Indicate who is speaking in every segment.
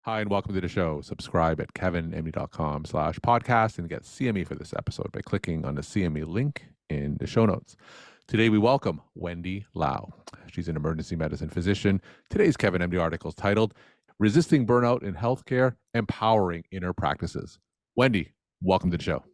Speaker 1: Hi, and welcome to the show. Subscribe at kevinmd.com/podcast and get CME for this episode by clicking on the CME link in the show notes. Today, we welcome Wendy Lau. She's an emergency medicine physician. Today's Kevin MD article is titled Resisting Burnout in Healthcare, Empowering Inner Practices. Wendy, welcome to the show.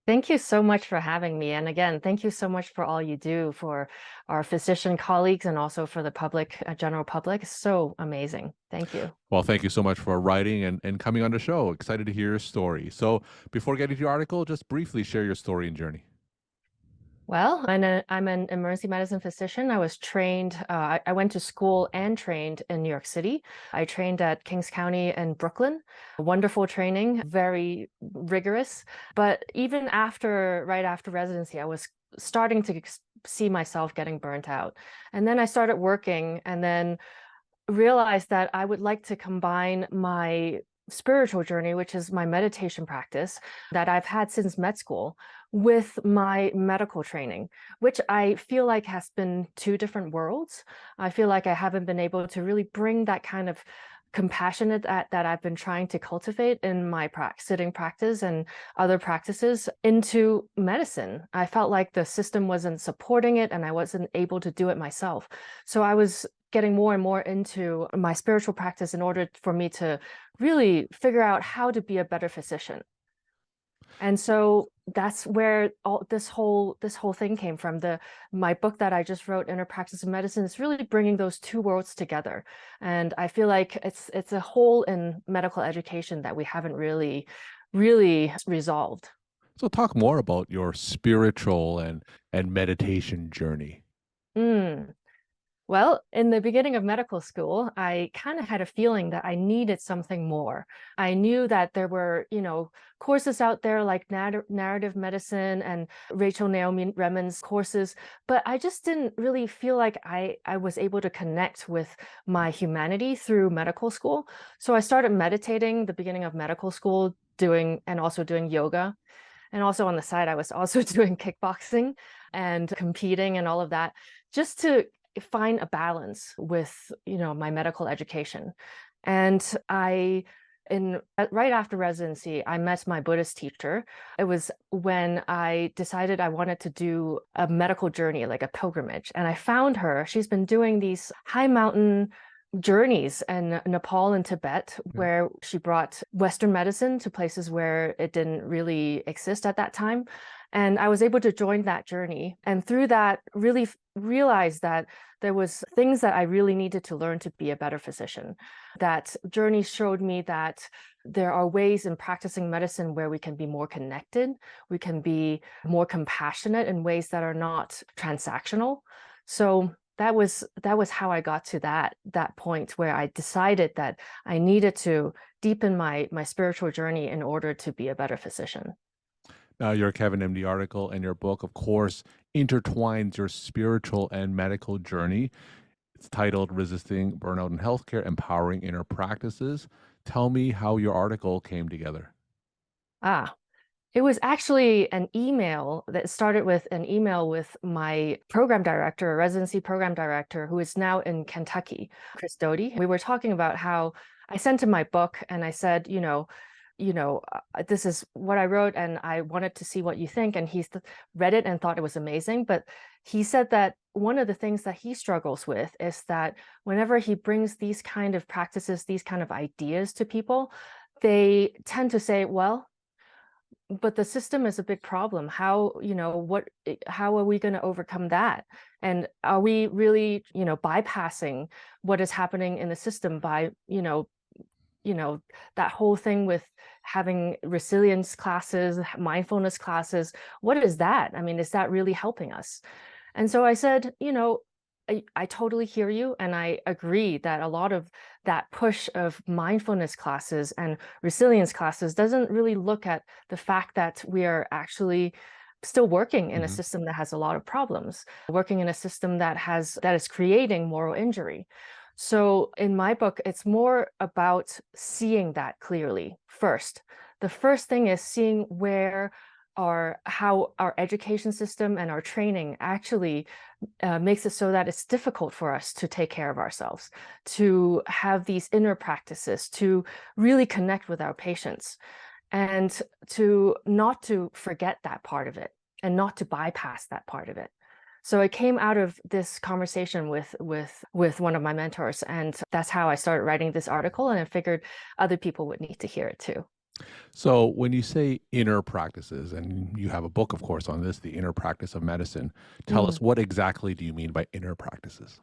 Speaker 2: Thank you so much for having me. And again, thank you so much for all you do for our physician colleagues and also for the public, general public. It's so amazing. Thank you.
Speaker 1: Well, thank you so much for writing and coming on the show. Excited to hear your story. So before getting to your article, just briefly share your story and journey.
Speaker 2: Well, I'm an emergency medicine physician. I was trained, I went to school and trained in New York City. I trained at Kings County and Brooklyn. Wonderful training, very rigorous. But even right after residency, I was starting to see myself getting burnt out. And then I started working and then realized that I would like to combine my spiritual journey, which is my meditation practice that I've had since med school, with my medical training, which I feel like has been two different worlds. I feel like I haven't been able to really bring that kind of compassionate that I've been trying to cultivate in my sitting practice and other practices into medicine. I felt like the system wasn't supporting it and I wasn't able to do it myself. So I was getting more and more into my spiritual practice in order for me to really figure out how to be a better physician. And so that's where all this whole thing came from. My book that I just wrote, Inner Practice of Medicine, is really bringing those two worlds together. And I feel like it's a hole in medical education that we haven't really resolved.
Speaker 1: So talk more about your spiritual and meditation journey.
Speaker 2: Well, in the beginning of medical school, I kind of had a feeling that I needed something more. I knew that there were, courses out there like narrative medicine and Rachel Naomi Remen's courses, but I just didn't really feel like I was able to connect with my humanity through medical school. So I started meditating the beginning of medical school, doing yoga. And also on the side, I was also doing kickboxing and competing and all of that, just to find a balance with my medical education. And right after residency, I met my Buddhist teacher. It was when I decided I wanted to do a medical journey, like a pilgrimage. And I found her. She's been doing these high mountain journeys in Nepal and Tibet, where she brought Western medicine to places where it didn't really exist at that time. And I was able to join that journey. And through that, really realized that there was things that I really needed to learn to be a better physician. That journey showed me that there are ways in practicing medicine where we can be more connected, we can be more compassionate in ways that are not transactional. So that was how I got to that point where I decided that I needed to deepen my spiritual journey in order to be a better physician.
Speaker 1: Now, your Kevin MD article and your book, of course, intertwines your spiritual and medical journey. It's titled Resisting Burnout in Healthcare, Empowering Inner Practices. Tell me how your article came together.
Speaker 2: It was actually an email that started with an email with my residency program director, who is now in Kentucky, Chris Doty. We were talking about how I sent him my book and I said, this is what I wrote and I wanted to see what you think. And he read it and thought it was amazing. But he said that one of the things that he struggles with is that whenever he brings these kind of practices, these kind of ideas to people, they tend to say, well, but the system is a big problem. How are we going to overcome that? And are we really, bypassing what is happening in the system by, that whole thing with having resilience classes, mindfulness classes? What is that? I mean, is that really helping us? And so I said, I totally hear you. And I agree that a lot of that push of mindfulness classes and resilience classes doesn't really look at the fact that we are actually still working in a system that has a lot of problems, working in a system that is creating moral injury. So in my book, it's more about seeing that clearly first. The first thing is seeing where how our education system and our training actually makes it so that it's difficult for us to take care of ourselves, to have these inner practices, to really connect with our patients, and to not to forget that part of it and not to bypass that part of it. So it came out of this conversation with one of my mentors, and that's how I started writing this article, and I figured other people would need to hear it too.
Speaker 1: So when you say inner practices, and you have a book, of course, on this, The Inner Practice of Medicine, tell us, what exactly do you mean by inner practices?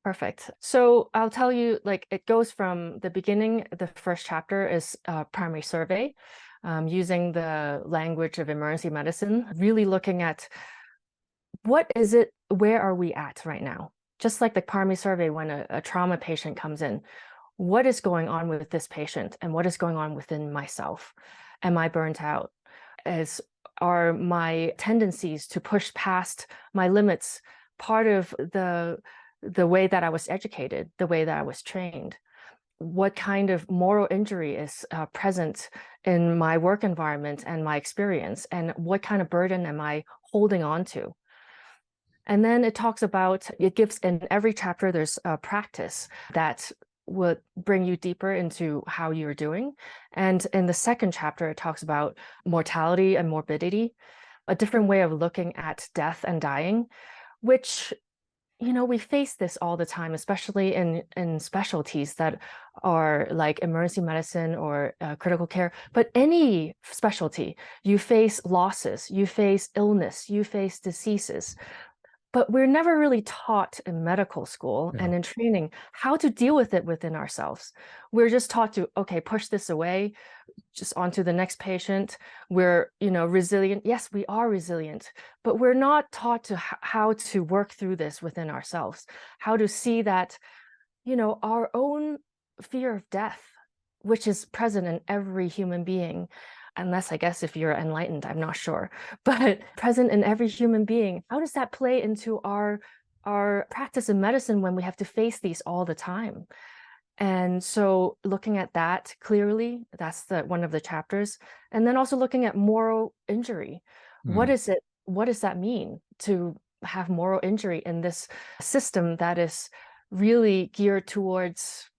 Speaker 2: Perfect. So I'll tell you, like, it goes from the beginning. The first chapter is a primary survey, using the language of emergency medicine, really looking at what is it, where are we at right now? Just like the primary survey, when a trauma patient comes in, what is going on with this patient and what is going on within myself? Am I burnt out? Are my tendencies to push past my limits part of the way that I was educated, the way that I was trained? What kind of moral injury is present in my work environment and my experience? And what kind of burden am I holding on to? And then it gives in every chapter, there's a practice that would bring you deeper into how you're doing. And in the second chapter, it talks about mortality and morbidity, a different way of looking at death and dying, which, we face this all the time, especially in specialties that are like emergency medicine or critical care. But any specialty, you face losses, you face illness, you face diseases. But we're never really taught in medical school and in training how to deal with it within ourselves. We're just taught to, okay, push this away, just onto the next patient. We're, resilient. Yes, we are resilient, but we're not taught to how to work through this within ourselves, how to see that, our own fear of death, which is present in every human being, unless I guess if you're enlightened, I'm not sure, but present in every human being. How does that play into our practice in medicine when we have to face these all the time? And so looking at that clearly, that's one of the chapters. And then also looking at moral injury. What is it? What does that mean to have moral injury in this system that is really geared towards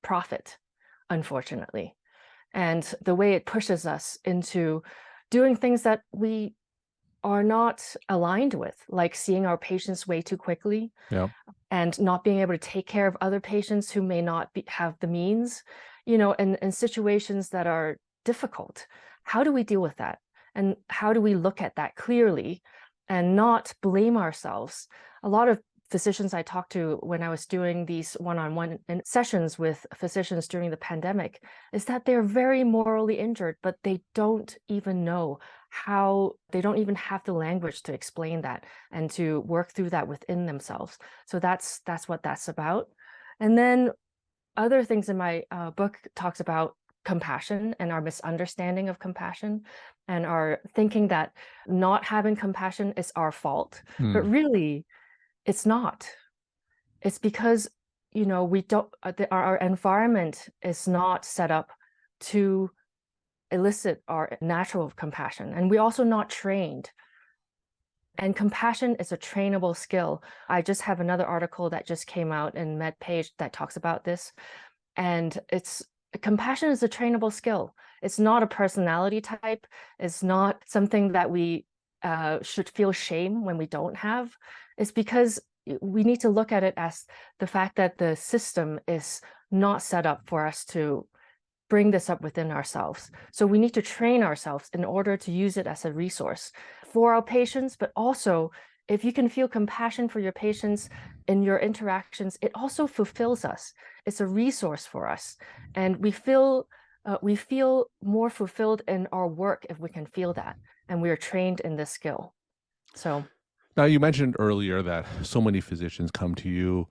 Speaker 2: profit, unfortunately? And the way it pushes us into doing things that we are not aligned with, like seeing our patients way too quickly, and not being able to take care of other patients who may not have the means, in situations that are difficult. How do we deal with that? And how do we look at that clearly and not blame ourselves? A lot of physicians I talked to when I was doing these one-on-one sessions with physicians during the pandemic is that they're very morally injured, but they don't even know how, they don't even have the language to explain that and to work through that within themselves. So that's what that's about. And then other things in my book talks about compassion and our misunderstanding of compassion and our thinking that not having compassion is our fault, but really it's not. It's because, we don't, our environment is not set up to elicit our natural compassion. And we're also not trained. And compassion is a trainable skill. I just have another article that just came out in MedPage that talks about this. And compassion is a trainable skill. It's not a personality type. It's not something that we should feel shame when we don't have. It's because we need to look at it as the fact that the system is not set up for us to bring this up within ourselves. So we need to train ourselves in order to use it as a resource for our patients, but also if you can feel compassion for your patients in your interactions, it also fulfills us. It's a resource for us. And we feel more fulfilled in our work if we can feel that. And we are trained in this skill. So
Speaker 1: now, you mentioned earlier that so many physicians come to you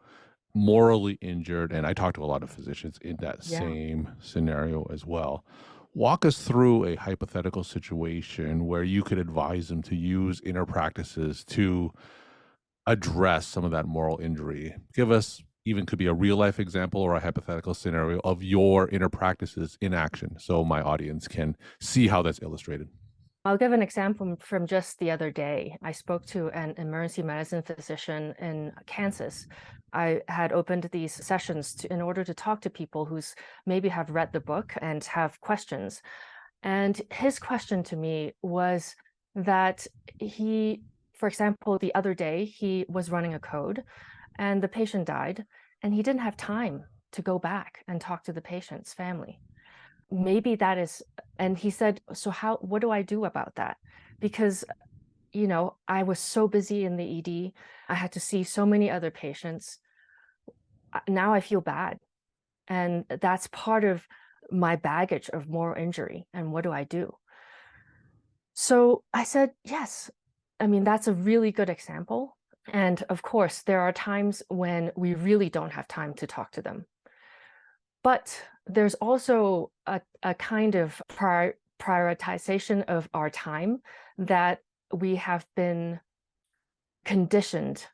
Speaker 1: morally injured, and I talk to a lot of physicians in that same scenario as well. Walk us through a hypothetical situation where you could advise them to use inner practices to address some of that moral injury. Give us, even could be a real life example or a hypothetical scenario of your inner practices in action so my audience can see how that's illustrated.
Speaker 2: I'll give an example from just the other day. I spoke to an emergency medicine physician in Kansas. I had opened these sessions in order to talk to people who's maybe have read the book and have questions. And his question to me was that for example, the other day, he was running a code and the patient died, and he didn't have time to go back and talk to the patient's family. Maybe that is, and he said, so what do I do about that? Because, I was so busy in the ED, I had to see so many other patients. Now I feel bad. And that's part of my baggage of moral injury. And what do I do? So I said, yes. I mean, that's a really good example. And of course, there are times when we really don't have time to talk to them. But there's also a kind of prioritization of our time that we have been conditioned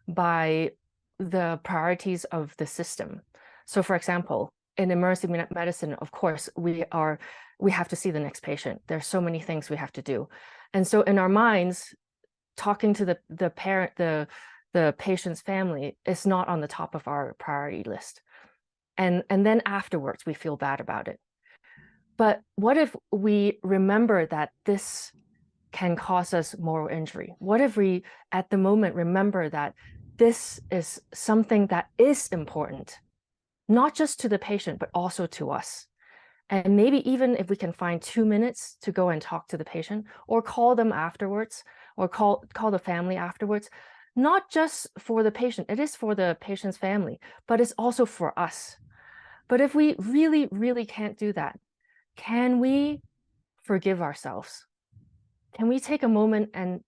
Speaker 2: by the priorities of the system. So for example, in emergency medicine, of course, we have to see the next patient. There's so many things we have to do. And so in our minds, talking to the patient's family is not on the top of our priority list. And then afterwards, we feel bad about it. But what if we remember that this can cause us moral injury? What if we, at the moment, remember that this is something that is important, not just to the patient, but also to us? And maybe even if we can find 2 minutes to go and talk to the patient, or call them afterwards, or call the family afterwards, not just for the patient, it is for the patient's family, but it's also for us. But if we really, really can't do that, can we forgive ourselves? Can we take a moment and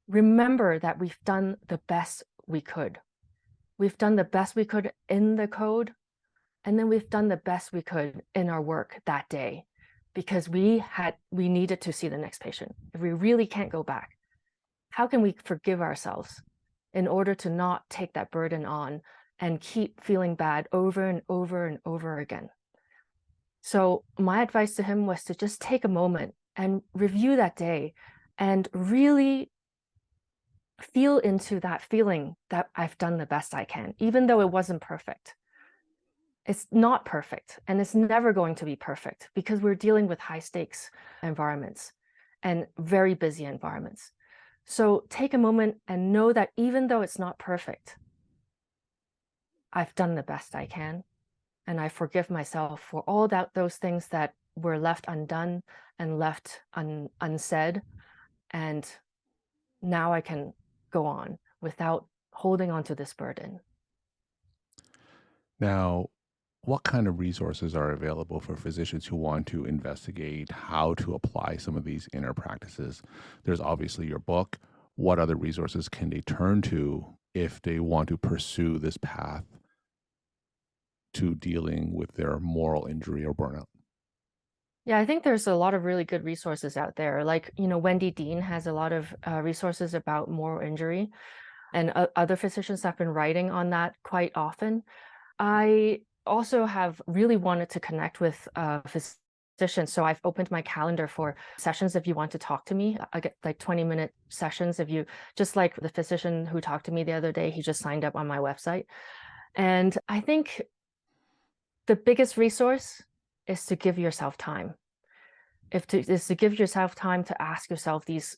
Speaker 2: remember that we've done the best we could? We've done the best we could in the code, and then we've done the best we could in our work that day because we needed to see the next patient. If we really can't go back, how can we forgive ourselves in order to not take that burden on and keep feeling bad over and over and over again? So my advice to him was to just take a moment and review that day and really feel into that feeling that I've done the best I can, even though it wasn't perfect. It's not perfect, and it's never going to be perfect because we're dealing with high stakes environments and very busy environments. So take a moment and know that even though it's not perfect, I've done the best I can. And I forgive myself for all those things that were left undone and left unsaid. And now I can go on without holding on to this burden.
Speaker 1: Now, what kind of resources are available for physicians who want to investigate how to apply some of these inner practices? There's obviously your book. What other resources can they turn to if they want to pursue this path to dealing with their moral injury or burnout?
Speaker 2: Yeah, I think there's a lot of really good resources out there. Like, Wendy Dean has a lot of resources about moral injury, and other physicians have been writing on that quite often. I also have really wanted to connect with physicians. So I've opened my calendar for sessions if you want to talk to me. I get like 20-minute sessions if you, just like the physician who talked to me the other day, he just signed up on my website. And I think the biggest resource is to give yourself time. Is to give yourself time to ask yourself these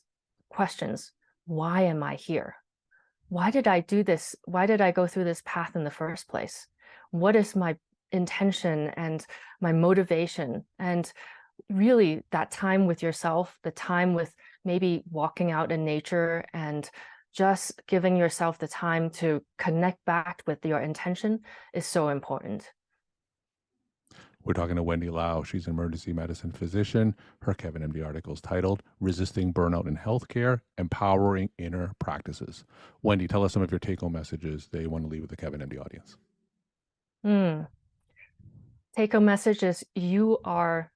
Speaker 2: questions. Why am I here? Why did I do this? Why did I go through this path in the first place? What is my intention and my motivation? And really that time with yourself, the time with maybe walking out in nature and just giving yourself the time to connect back with your intention is so important.
Speaker 1: We're talking to Wendy Lau. She's an emergency medicine physician. Her KevinMD article is titled Resisting Burnout in Healthcare, Empowering Inner Practices. Wendy, tell us some of your take-home messages that you want to leave with the KevinMD audience.
Speaker 2: Take-home message is you are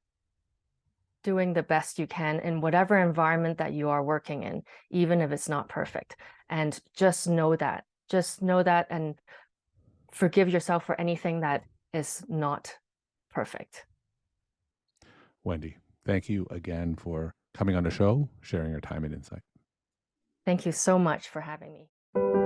Speaker 2: doing the best you can in whatever environment that you are working in, even if it's not perfect. And just know that. Just know that and forgive yourself for anything that is not perfect.
Speaker 1: Wendy, thank you again for coming on the show, sharing your time and insight.
Speaker 2: Thank you so much for having me.